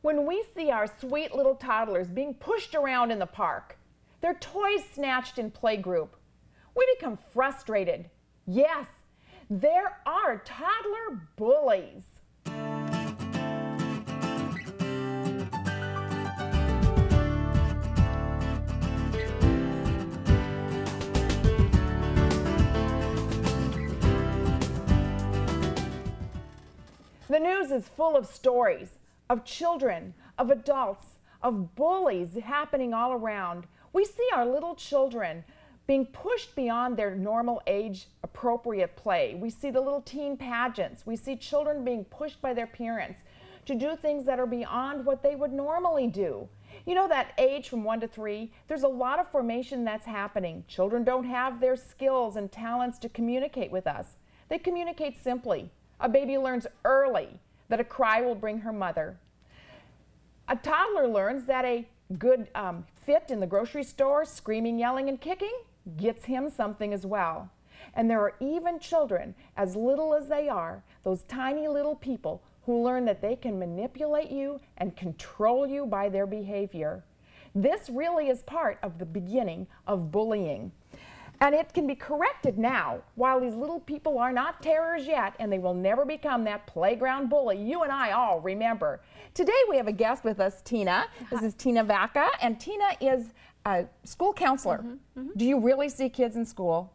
When we see our sweet little toddlers being pushed around in the park, their toys snatched in playgroup, we become frustrated. Yes, there are toddler bullies. The news is full of stories of children, of adults, of bullies happening all around. We see our little children being pushed beyond their normal age appropriate play. We see the little teen pageants. We see children being pushed by their parents to do things that are beyond what they would normally do. You know, that age from 1 to 3, there's a lot of formation that's happening. Children don't have their skills and talents to communicate with us. They communicate simply. A baby learns early that a cry will bring her mother. A toddler learns that a good fit in the grocery store, screaming, yelling, and kicking, gets him something as well. And there are even children, as little as they are, those tiny little people who learn that they can manipulate you and control you by their behavior. This really is part of the beginning of bullying. And it can be corrected now, while these little people are not terrors yet, and they will never become that playground bully you and I all remember. Today we have a guest with us, Tina. This is Tina Vaca, and Tina is a school counselor. Do you really see kids in school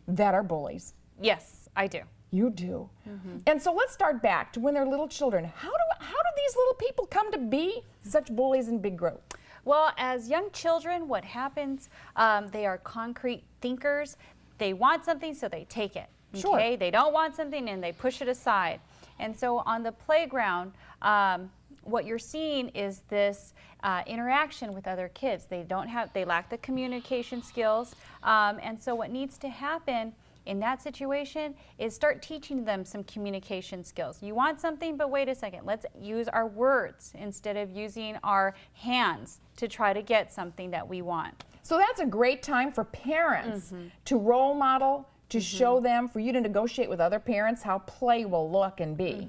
that are bullies? Yes, I do. You do. And so let's start back to when they're little children. How do these little people come to be such bullies in big groups? Well, as young children, what happens, they are concrete thinkers. They want something, so they take it. Sure. Okay? They don't want something, and they push it aside. And so on the playground, what you're seeing is this interaction with other kids. They lack the communication skills. And so what needs to happen in that situation is start teaching them some communication skills. You want something, but wait a second, let's use our words instead of using our hands to try to get something that we want. So that's a great time for parents to role model, to show them, for you to negotiate with other parents how play will look and be.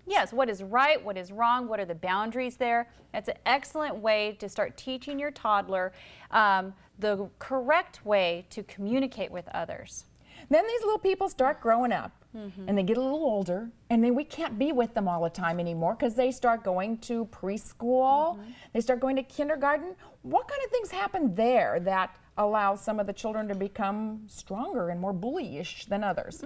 Yes, what is right, what is wrong, what are the boundaries there? That's an excellent way to start teaching your toddler the correct way to communicate with others. Then these little people start growing up, and they get a little older, and then we can't be with them all the time anymore because they start going to preschool, they start going to kindergarten. What kind of things happen there that allow some of the children to become stronger and more bullyish than others?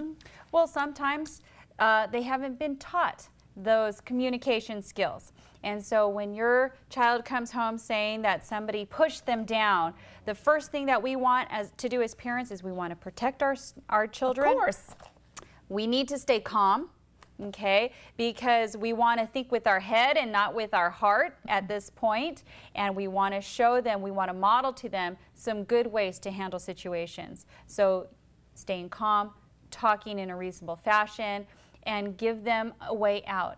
Well, sometimes they haven't been taught those communication skills. And so when your child comes home saying that somebody pushed them down, the first thing that we want to do as parents is we want to protect our children. Of course. We need to stay calm, okay, because we want to think with our head and not with our heart at this point. And we want to show them, we want to model to them some good ways to handle situations. So staying calm, talking in a reasonable fashion, and give them a way out.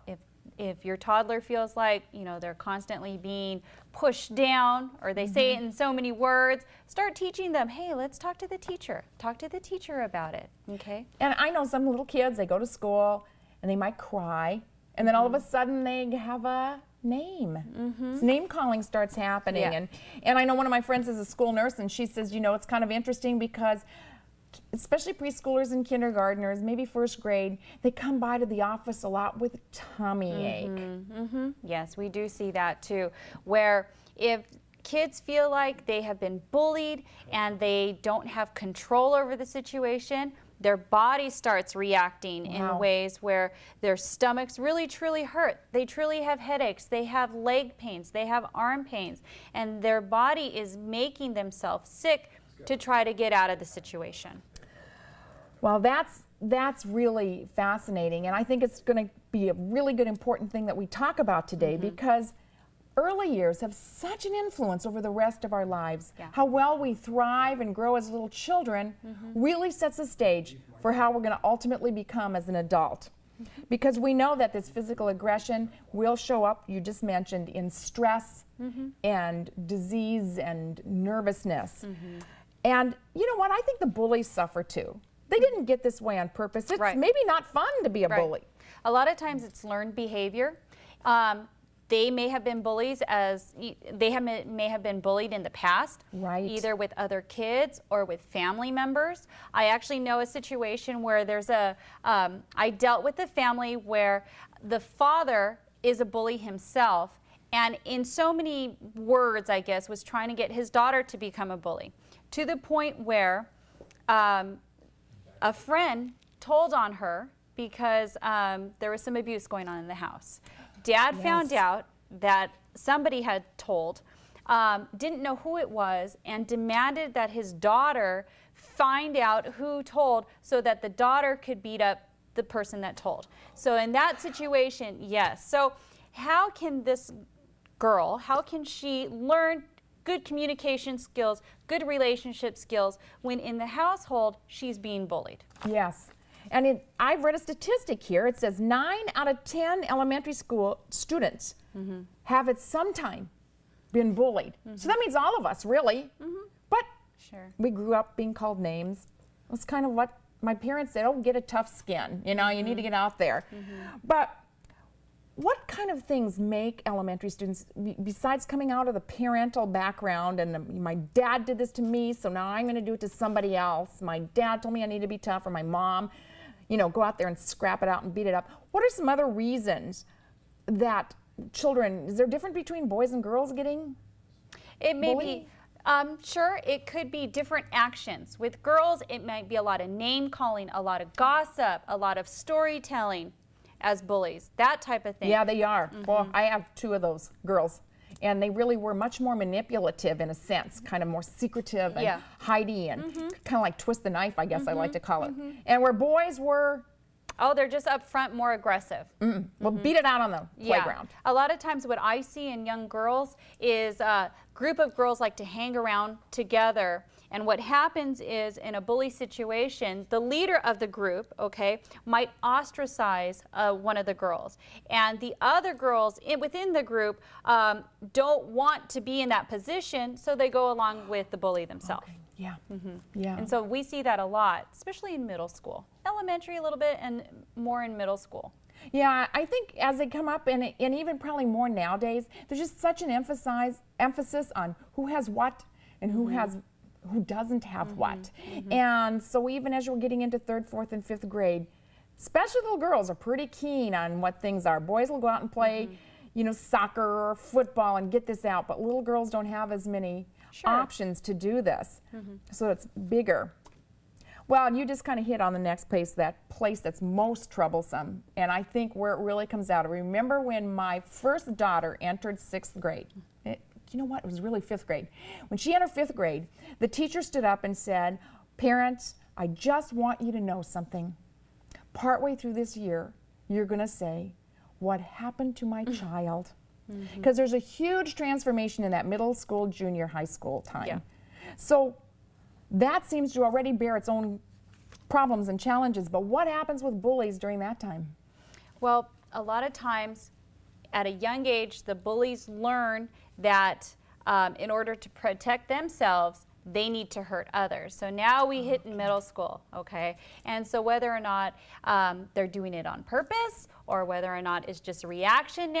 If your toddler feels like, you know, they're constantly being pushed down, or they say it in so many words, start teaching them, hey, let's talk to the teacher. Talk to the teacher about it, okay? And I know some little kids, they go to school and they might cry, and then all of a sudden they have a name. So name calling starts happening. And I know one of my friends is a school nurse, and she says, you know, it's kind of interesting because especially preschoolers and kindergartners, maybe first grade, they come by to the office a lot with tummy ache. Yes, we do see that too, where if kids feel like they have been bullied and they don't have control over the situation, their body starts reacting in ways where their stomachs really truly hurt. They truly have headaches, they have leg pains, they have arm pains, and their body is making themselves sick to try to get out of the situation. Well, that's really fascinating, and I think it's going to be a really good important thing that we talk about today, because early years have such an influence over the rest of our lives. How well we thrive and grow as little children really sets the stage for how we're going to ultimately become as an adult. Because we know that this physical aggression will show up, you just mentioned, in stress and disease and nervousness. And you know what? I think the bullies suffer too. They didn't get this way on purpose. It's maybe not fun to be a bully. A lot of times it's learned behavior. they may have been bullies may have been bullied in the past, right, either with other kids or with family members. I actually know a situation where there's I dealt with a family where the father is a bully himself, and in so many words, I guess, was trying to get his daughter to become a bully, to the point where a friend told on her because there was some abuse going on in the house. Dad found out that somebody had told, didn't know who it was, and demanded that his daughter find out who told so that the daughter could beat up the person that told. So in that situation, yes. So how can this girl, how can she learn good communication skills, good relationship skills, when in the household she's being bullied? Yes. And I've read a statistic here. It says 9 out of 10 elementary school students have at some time been bullied. So that means all of us, really. But we grew up being called names. That's kind of what my parents said, oh, get a tough skin. You know, you need to get out there. But what kind of things make elementary students, besides coming out of the parental background and my dad did this to me, so now I'm going to do it to somebody else. My dad told me I need to be tough, or my mom, you know, go out there and scrap it out and beat it up. What are some other reasons that children, is there difference between boys and girls getting It may bullied? be. Sure, it could be different actions. With girls, it might be a lot of name calling, a lot of gossip, a lot of storytelling as bullies, that type of thing. Yeah, they are. Well, I have 2 of those girls, and they really were much more manipulative in a sense, kind of more secretive and hidey and kind of like twist the knife, I guess I like to call it. And where boys were, oh, they're just up front, more aggressive. well, beat it out on the playground. A lot of times what I see in young girls is a group of girls like to hang around together. And what happens is, in a bully situation, the leader of the group, okay, might ostracize one of the girls. And the other girls within the group don't want to be in that position, so they go along with the bully themselves. Okay. Yeah. Yeah. And so we see that a lot, especially in middle school. Elementary a little bit, and more in middle school. Yeah, I think as they come up, and even probably more nowadays, there's just such an emphasis on who has what and who doesn't have what. And so even as you're getting into 3rd, 4th, and 5th grade, especially little girls are pretty keen on what things are. Boys will go out and play, you know, soccer or football and get this out, but little girls don't have as many options to do this. So it's bigger. Well, you just kind of hit on the next place, that place that's most troublesome, and I think where it really comes out. I remember when my first daughter entered 6th grade. You know what? It was really 5th grade. When she entered 5th grade, the teacher stood up and said, "Parents, I just want you to know something. Partway through this year, you're going to say, 'What happened to my child?'" Because there's a huge transformation in that middle school, junior high school time. So that seems to already bear its own problems and challenges. But what happens with bullies during that time? Well, a lot of times at a young age, the bullies learn that in order to protect themselves, they need to hurt others. So now we hit in middle school, okay? And so whether or not they're doing it on purpose, or whether or not it's just a reaction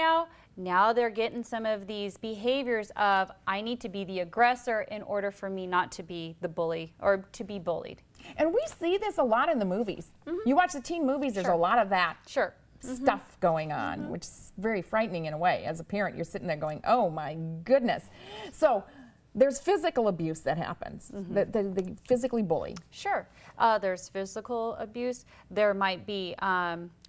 now they're getting some of these behaviors of, I need to be the aggressor in order for me not to be the bully or to be bullied. And we see this a lot in the movies. You watch the teen movies, there's a lot of that stuff going on, which is very frightening in a way. As a parent, you're sitting there going, oh my goodness. So there's physical abuse that happens. They physically bully. Sure. There's physical abuse. There might be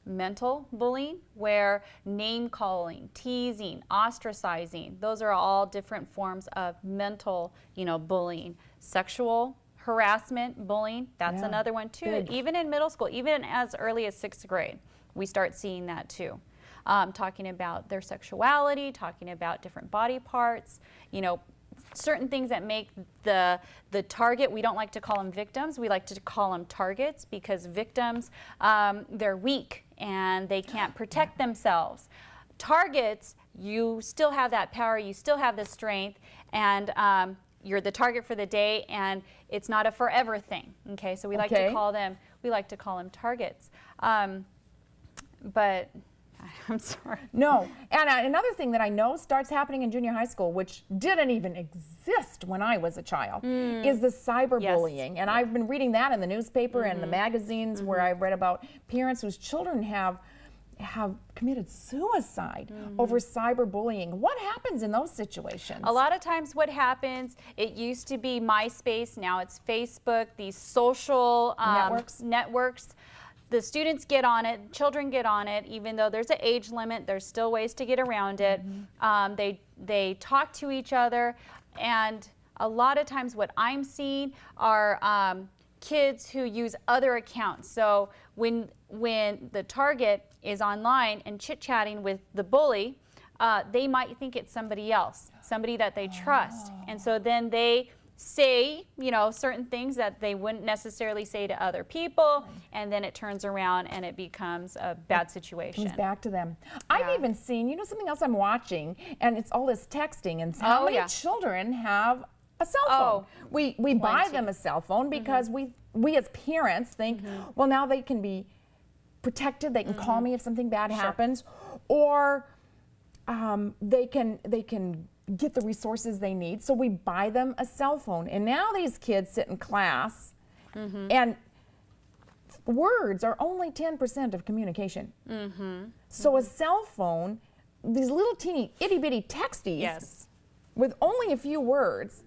mental bullying, where name calling, teasing, ostracizing, those are all different forms of mental, bullying. Sexual harassment, bullying, that's another one too. Big. Even in middle school, even as early as 6th grade, we start seeing that too. Talking about their sexuality, talking about different body parts, certain things that make the target, we don't like to call them victims, we like to call them targets, because victims, they're weak and they can't protect themselves. Targets, you still have that power, you still have the strength, and you're the target for the day, and it's not a forever thing. Okay, so we like to call them targets. But I'm sorry. No, and another thing that I know starts happening in junior high school, which didn't even exist when I was a child, is the cyberbullying. Yes. And I've been reading that in the newspaper and the magazines where I've read about parents whose children have committed suicide over cyberbullying. What happens in those situations? A lot of times what happens, it used to be MySpace, now it's Facebook, these social networks. The students get on it, children get on it, even though there's an age limit, there's still ways to get around it. They talk to each other, and a lot of times what I'm seeing are kids who use other accounts. So when the target is online and chit-chatting with the bully, they might think it's somebody else, somebody that they trust. And so then they say, you know, certain things that they wouldn't necessarily say to other people, and then it turns around and it becomes a bad situation. Comes back to them. I've even seen, you know, something else I'm watching, and it's all this texting, and how many children have a cell phone. We buy them a cell phone because we as parents think, well, now they can be protected, they can call me if something bad happens, or they can get the resources they need, so we buy them a cell phone. And now these kids sit in class and words are only 10% of communication. So a cell phone, these little teeny itty-bitty texties with only a few words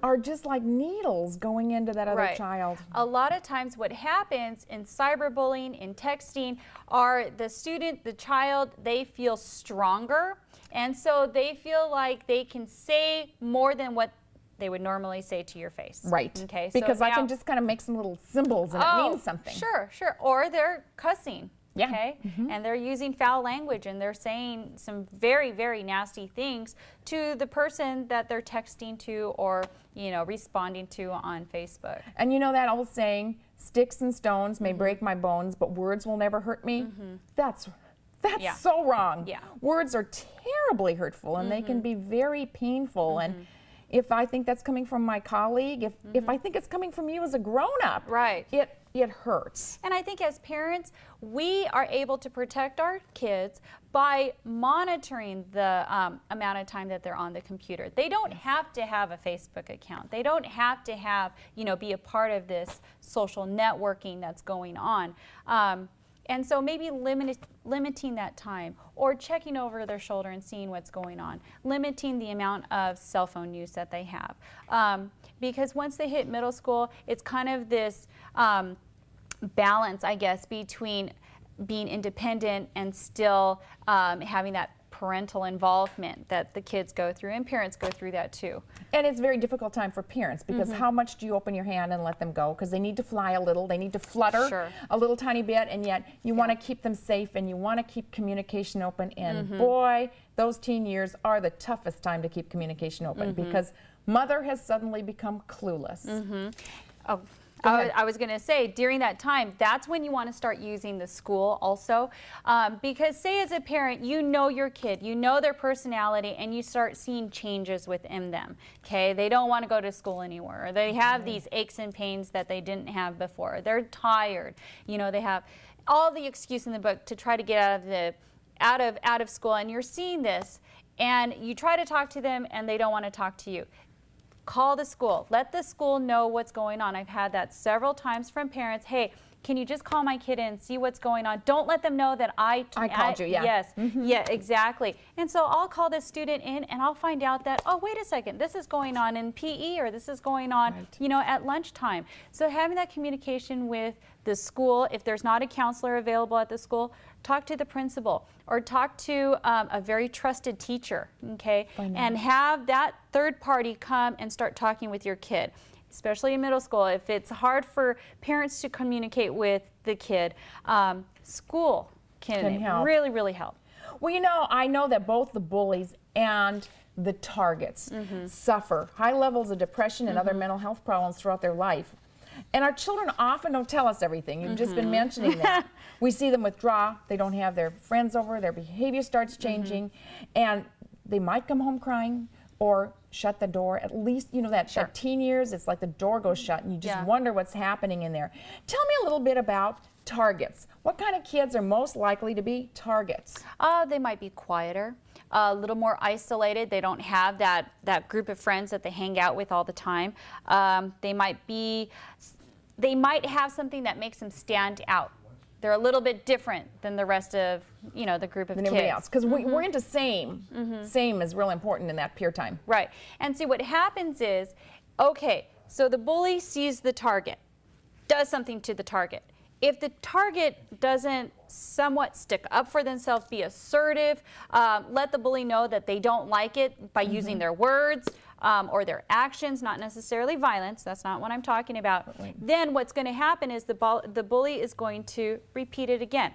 are just like needles going into that other child. A lot of times what happens in cyberbullying, in texting, are the child, they feel stronger, and so they feel like they can say more than what they would normally say to your face. Right. Okay. Because so I can just kind of make some little symbols and it means something. Sure, sure. Or they're cussing. Yeah. Okay. And they're using foul language, and they're saying some very, very nasty things to the person that they're texting to, or, you know, responding to on Facebook. And you know that old saying, sticks and stones may break my bones, but words will never hurt me? That's so wrong. Words are terribly hurtful, and they can be very painful. And if I think that's coming from my colleague, if I think it's coming from you as a grown-up, it hurts. And I think as parents, we are able to protect our kids by monitoring the amount of time that they're on the computer. They don't have to have a Facebook account. They don't have to have, you know, be a part of this social networking that's going on. And so maybe limiting that time, or checking over their shoulder and seeing what's going on, limiting the amount of cell phone use that they have. Because once they hit middle school, it's kind of this balance, I guess, between being independent and still having that parental involvement that the kids go through, and parents go through that too. And it's a very difficult time for parents, because how much do you open your hand and let them go? Because they need to fly a little, they need to flutter a little tiny bit, and yet you want to keep them safe, and you want to keep communication open. And boy, those teen years are the toughest time to keep communication open, because mother has suddenly become clueless. I was going to say, during that time, that's when you want to start using the school also, because say as a parent, you know your kid, you know their personality, and you start seeing changes within them. Okay, they don't want to go to school anymore, or they have these aches and pains that they didn't have before. They're tired. You know, they have all the excuse in the book to try to get out of school, and you're seeing this, and you try to talk to them, and they don't want to talk to you. Call the school. Let the school know what's going on. I've had that several times from parents. Hey, can you just call my kid in, see what's going on? Don't let them know that I called you. Yeah. Yes. Yeah, exactly. And so I'll call the student in, and I'll find out that, oh, wait a second, this is going on in PE, or this is going on, you know, at lunchtime. So having that communication with the school, if there's not a counselor available at the school, talk to the principal, or talk to a very trusted teacher, okay? And have that third party come and start talking with your kid, especially in middle school. If it's hard for parents to communicate with the kid, school can help. Really help. Well, you know, I know that both the bullies and the targets suffer high levels of depression and other mental health problems throughout their life. And our children often don't tell us everything. You've just been mentioning that. We see them withdraw. They don't have their friends over. Their behavior starts changing. And they might come home crying or shut the door. At least, you know, that teen years, it's like the door goes shut and you just wonder what's happening in there. Tell me a little bit about targets. What kind of kids are most likely to be targets? They might be quieter, a little more isolated. They don't have that group of friends that they hang out with all the time. They might have something that makes them stand out. They're a little bit different than the rest of, the group of kids. Everybody else, because we're into same. Same is real important in that peer time. Right. And see, what happens is, okay, so the bully sees the target, does something to the target. If the target doesn't somewhat stick up for themselves, be assertive, let the bully know that they don't like it by using their words or their actions, not necessarily violence, that's not what I'm talking about, then what's going to happen is the bully is going to repeat it again.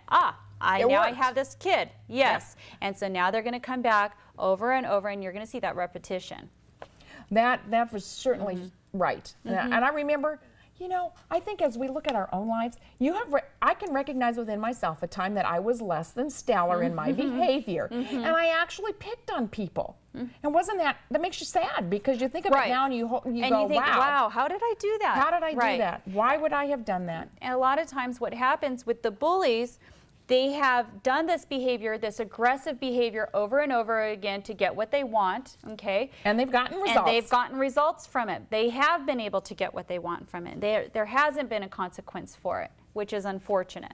I have this kid, yes. Yeah. And so now they're going to come back over and over, and you're going to see that repetition. That was certainly right. And I remember, I think as we look at our own lives, I can recognize within myself a time that I was less than stellar in my behavior, and I actually picked on people. And wasn't that makes you sad, because you think of it now and you go, think, wow, how did I do that? How did I do that? Why would I have done that? And a lot of times what happens with the bullies, they have done this behavior, this aggressive behavior over and over again to get what they want, okay? And they've gotten results. And they've gotten results from it. They have been able to get what they want from it. There hasn't been a consequence for it, which is unfortunate.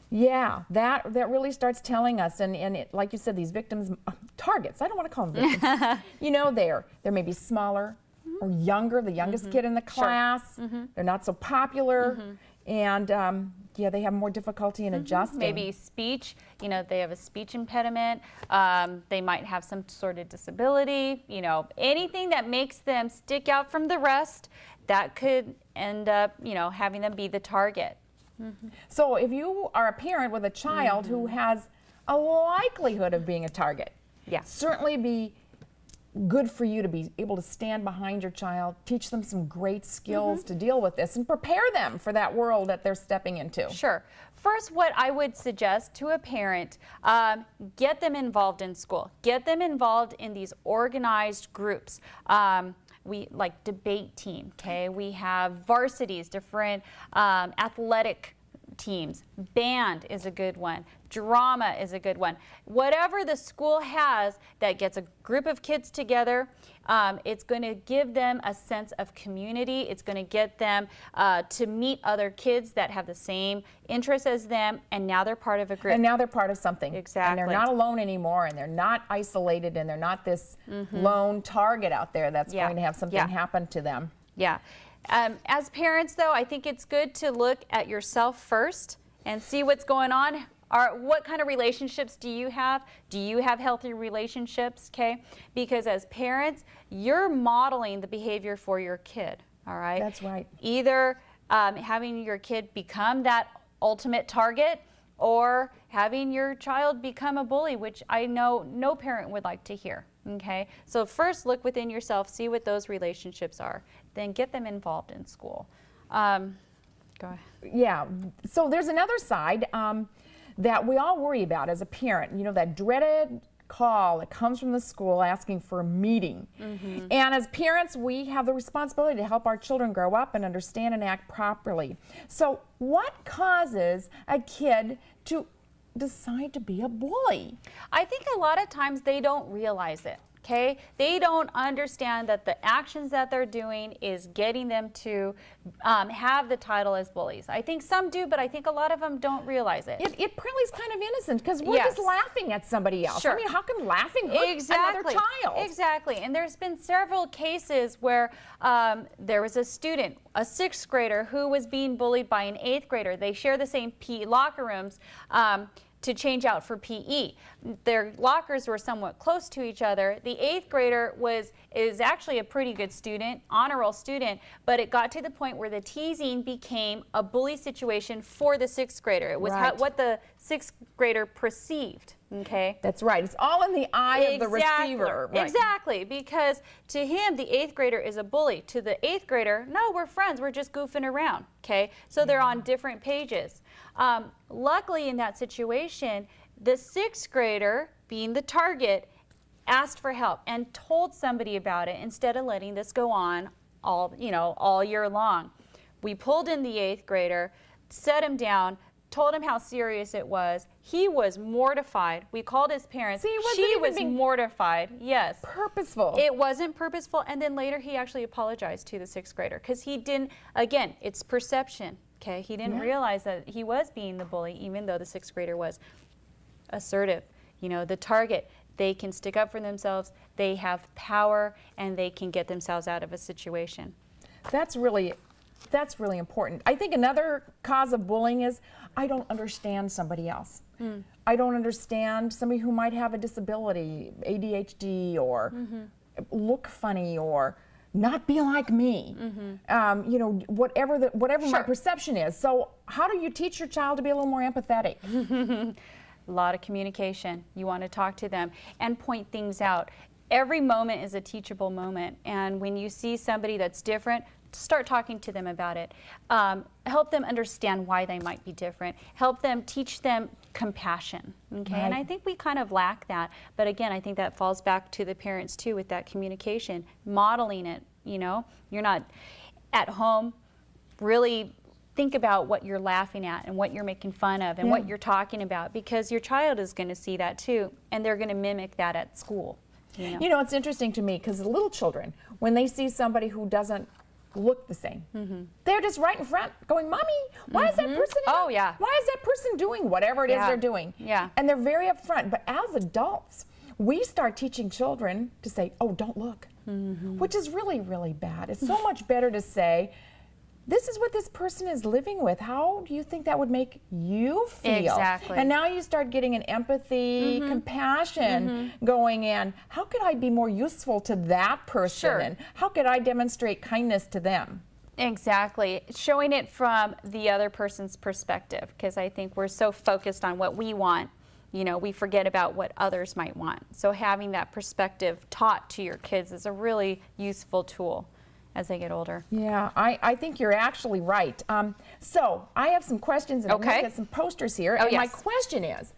Yeah, that really starts telling us, and it, like you said, these victims, targets, I don't want to call them victims. They're maybe smaller or younger, the youngest kid in the class. They're not so popular, and yeah, they have more difficulty in adjusting. Maybe speech, they have a speech impediment. They might have some sort of disability, anything that makes them stick out from the rest, that could end up, having them be the target. So if you are a parent with a child who has a likelihood of being a target, certainly be good for you to be able to stand behind your child, teach them some great skills to deal with this, and prepare them for that world that they're stepping into. Sure. First, what I would suggest to a parent, get them involved in school. Get them involved in these organized groups. We like debate team, okay? We have varsities, different athletic teams. Band is a good one. Drama is a good one. Whatever the school has that gets a group of kids together, it's going to give them a sense of community. It's going to get them to meet other kids that have the same interests as them, and now they're part of a group. And now they're part of something. Exactly. And they're not alone anymore, and they're not isolated, and they're not this lone target out there that's going to have something happen to them. Yeah. As parents, though, I think it's good to look at yourself first and see what's going on. What kind of relationships do you have? Do you have healthy relationships? Okay, because as parents, you're modeling the behavior for your kid. All right. That's right. Either having your kid become that ultimate target, or having your child become a bully, which I know no parent would like to hear. Okay, so first look within yourself, see what those relationships are, then get them involved in school. Go ahead. Yeah, so there's another side that we all worry about as a parent, that dreaded call that comes from the school asking for a meeting. And as parents, we have the responsibility to help our children grow up and understand and act properly. So what causes a kid to decide to be a bully? I think a lot of times they don't realize it. Okay, they don't understand that the actions that they're doing is getting them to have the title as bullies. I think some do, but I think a lot of them don't realize it. It really is kind of innocent, because we're just laughing at somebody else. Sure. I mean, how can laughing hurt another child? Exactly. And there's been several cases where there was a student, a 6th grader, who was being bullied by an 8th grader. They share the same PE locker rooms. To change out for PE. Their lockers were somewhat close to each other. The 8th grader is actually a pretty good student, honor roll student, but it got to the point where the teasing became a bully situation for the 6th grader. It was what the 6th grader perceived. Okay. That's right. It's all in the eye of the receiver. Right. Exactly, because to him, the 8th grader is a bully. To the 8th grader, no, we're friends. We're just goofing around. Okay, so they're on different pages. Luckily, in that situation, the 6th grader, being the target, asked for help and told somebody about it instead of letting this go on all year long. We pulled in the 8th grader. set him down, told him how serious it was. He was mortified. We called his parents. See, she was mortified. Yes. Purposeful. It wasn't purposeful. And then later he actually apologized to the 6th grader because he didn't, again, it's perception. Okay. He didn't realize that he was being the bully, even though the 6th grader was assertive. You know, the target, they can stick up for themselves. They have power and they can get themselves out of a situation. That's really important. I think another cause of bullying is I don't understand somebody else. I don't understand somebody who might have a disability, ADHD, or look funny, or not be like me. You know, whatever my perception is. So how do you teach your child to be a little more empathetic? A lot of communication. You want to talk to them and point things out. Every moment is a teachable moment, and when you see somebody that's different, start talking to them about it. Help them understand why they might be different. Help them, teach them compassion, okay? And I think we kind of lack that, but again, I think that falls back to the parents too with that communication, modeling it, you know? You're not at home really think about what you're laughing at and what you're making fun of and what you're talking about, because your child is going to see that too, and they're going to mimic that at school. You know, it's interesting to me because little children, when they see somebody who doesn't look the same, they're just right in front going, "Mommy, why is that person? Oh yeah. Why is that person doing whatever it is they're doing?" Yeah. And they're very upfront. But as adults, we start teaching children to say, "Oh, don't look," which is really, really bad. It's so much better to say, "This is what this person is living with. How do you think that would make you feel?" Exactly. And now you start getting an empathy, compassion going in. How could I be more useful to that person? And how could I demonstrate kindness to them? Exactly. Showing it from the other person's perspective, because I think we're so focused on what we want, you know, we forget about what others might want. So having that perspective taught to your kids is a really useful tool as they get older. Yeah, I think you're actually right. So I have some questions and Okay. I've got some posters here. And my question is,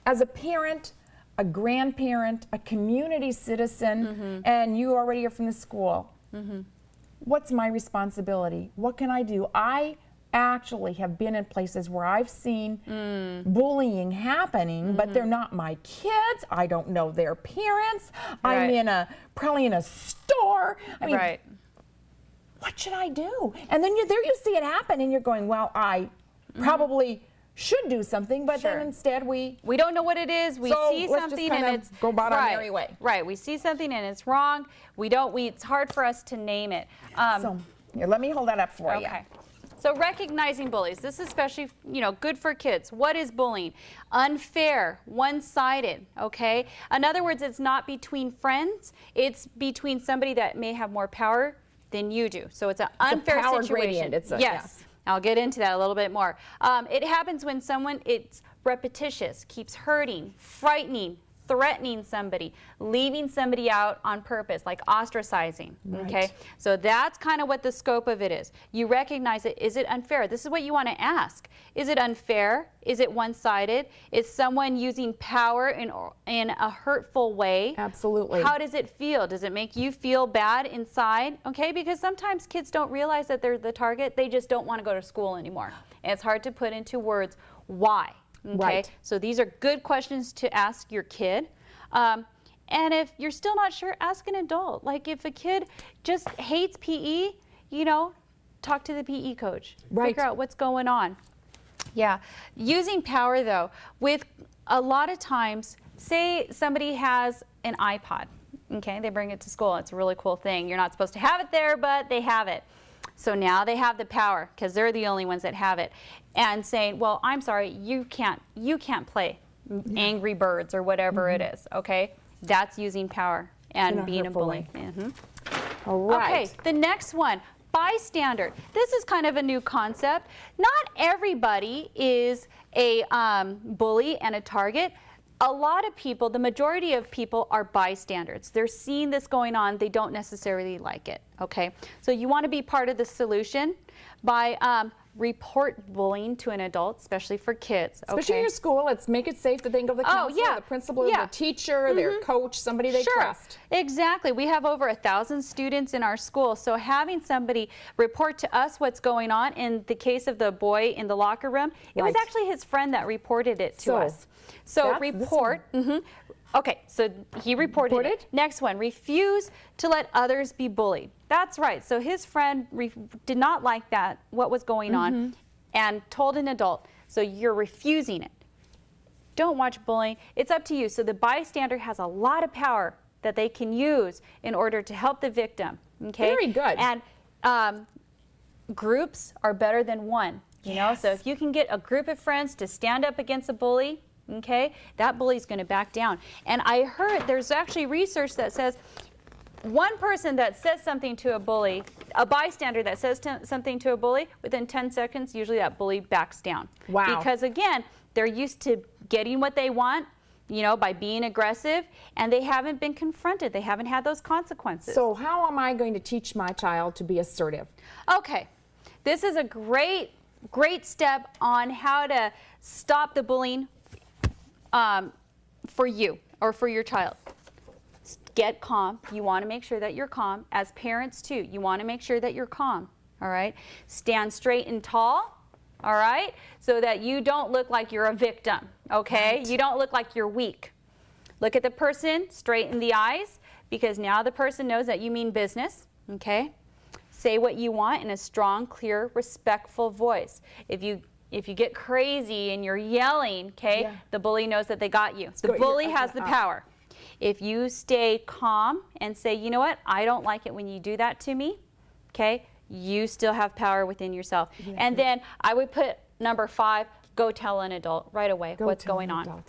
as a parent, a grandparent, a community citizen, and you already are from the school, what's my responsibility? What can I do? I actually have been in places where I've seen bullying happening, but they're not my kids. I don't know their parents. I'm probably in a store. I mean, what should I do? And then there you see it happen and you're going, well, I probably should do something, but then instead we don't know what it is. We see something and it's go about our merry way. Right. We see something and it's wrong. It's hard for us to name it. So here, let me hold that up for you. Okay. So recognizing bullies, this is especially, you know, good for kids. What is bullying? Unfair, one-sided, okay? In other words, it's not between friends. It's between somebody that may have more power than you do. So it's an unfair power situation. gradient. Yes. I'll get into that a little bit more. It happens when it's repetitious, keeps hurting, frightening, threatening somebody, leaving somebody out on purpose, like ostracizing, okay? So that's kind of what the scope of it is. You recognize it. Is it unfair? This is what you want to ask. Is it unfair? Is it one-sided? Is someone using power in a hurtful way? Absolutely. How does it feel? Does it make you feel bad inside? Okay, because sometimes kids don't realize that they're the target. They just don't want to go to school anymore. And it's hard to put into words why. Okay, so these are good questions to ask your kid. And if you're still not sure, ask an adult. Like if a kid just hates PE, you know, talk to the PE coach. Figure out what's going on. Yeah, using power though, with a lot of times, say somebody has an iPod, okay, they bring it to school. It's a really cool thing. You're not supposed to have it there, but they have it. So now they have the power because they're the only ones that have it, and saying, well, I'm sorry, you can't play Angry Birds or whatever it is, okay? That's using power and being a bully. All right. Okay, the next one, bystander. This is kind of a new concept. Not everybody is a bully and a target. A lot of people, the majority of people are bystanders. They're seeing this going on. They don't necessarily like it, okay? So you want to be part of the solution by report bullying to an adult, especially for kids. Especially in your school, let's make it safe that they can go to the counselor, the principal, the teacher, their coach, somebody they trust. Exactly. We have over 1,000 students in our school, so having somebody report to us what's going on. In the case of the boy in the locker room, it was actually his friend that reported it to us. So report. Okay, so he reported it. Next one, refuse to let others be bullied. That's right. So his friend did not like what was going on, and told an adult. So you're refusing it. Don't watch bullying. It's up to you. So the bystander has a lot of power that they can use in order to help the victim. Okay. Very good. And groups are better than one. You know. So if you can get a group of friends to stand up against a bully, okay, that bully's going to back down. And I heard there's actually research that says one person that says something to a bully, a bystander that says something to a bully, within 10 seconds, usually that bully backs down. Wow. Because again, they're used to getting what they want, you know, by being aggressive, and they haven't been confronted. They haven't had those consequences. So how am I going to teach my child to be assertive? Okay, this is a great step on how to stop the bullying for you or for your child. Get calm. You want to make sure that you're calm. As parents too, you want to make sure that you're calm. All right. Stand straight and tall. All right. So that you don't look like you're a victim. Okay. You don't look like you're weak. Look at the person straight in the eyes, because now the person knows that you mean business. Okay. Say what you want in a strong, clear, respectful voice. If you get crazy and you're yelling, okay, the bully knows that they got you. The bully has the power. If you stay calm and say, you know what, I don't like it when you do that to me, okay, you still have power within yourself. And then I would put number 5, go tell an adult right away what's going on.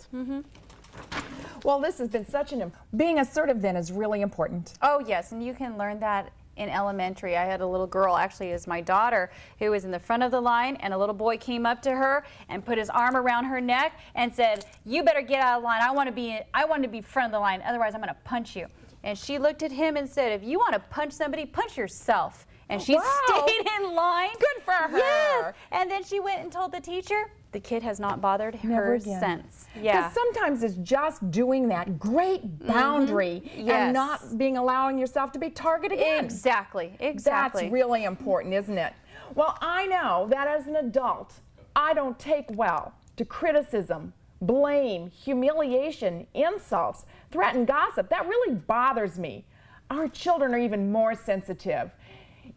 Well, this has been such being assertive then is really important. Oh yes, and you can learn that in elementary. I had a little girl, actually is my daughter, who was in the front of the line, and a little boy came up to her and put his arm around her neck and said, you better get out of line. I want to be front of the line, otherwise I'm going to punch you. And she looked at him and said, if you want to punch somebody, punch yourself. And she stayed in line. Good for her. Yes. And then she went and told the teacher. The kid has not bothered her since. Yeah. Because sometimes it's just doing that great boundary and not allowing yourself to be targeted again. Exactly. That's really important, isn't it? Well, I know that as an adult, I don't take well to criticism, blame, humiliation, insults, threat, and gossip. That really bothers me. Our children are even more sensitive.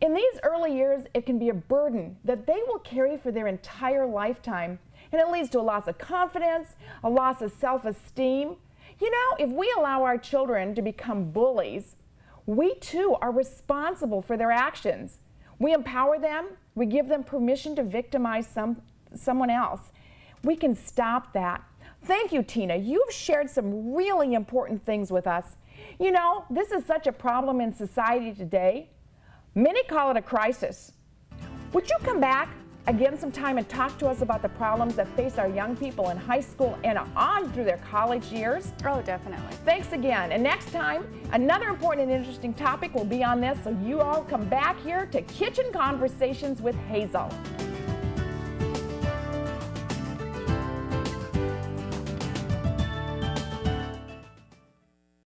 In these early years, it can be a burden that they will carry for their entire lifetime, and it leads to a loss of confidence, a loss of self-esteem. You know, if we allow our children to become bullies, we too are responsible for their actions. We empower them, we give them permission to victimize someone else. We can stop that. Thank you, Tina. You've shared some really important things with us. You know, this is such a problem in society today. Many call it a crisis. Would you come back again sometime and talk to us about the problems that face our young people in high school and on through their college years? Oh, definitely. Thanks again. And next time, another important and interesting topic will be on this, so you all come back here to Kitchen Conversations with Hazel.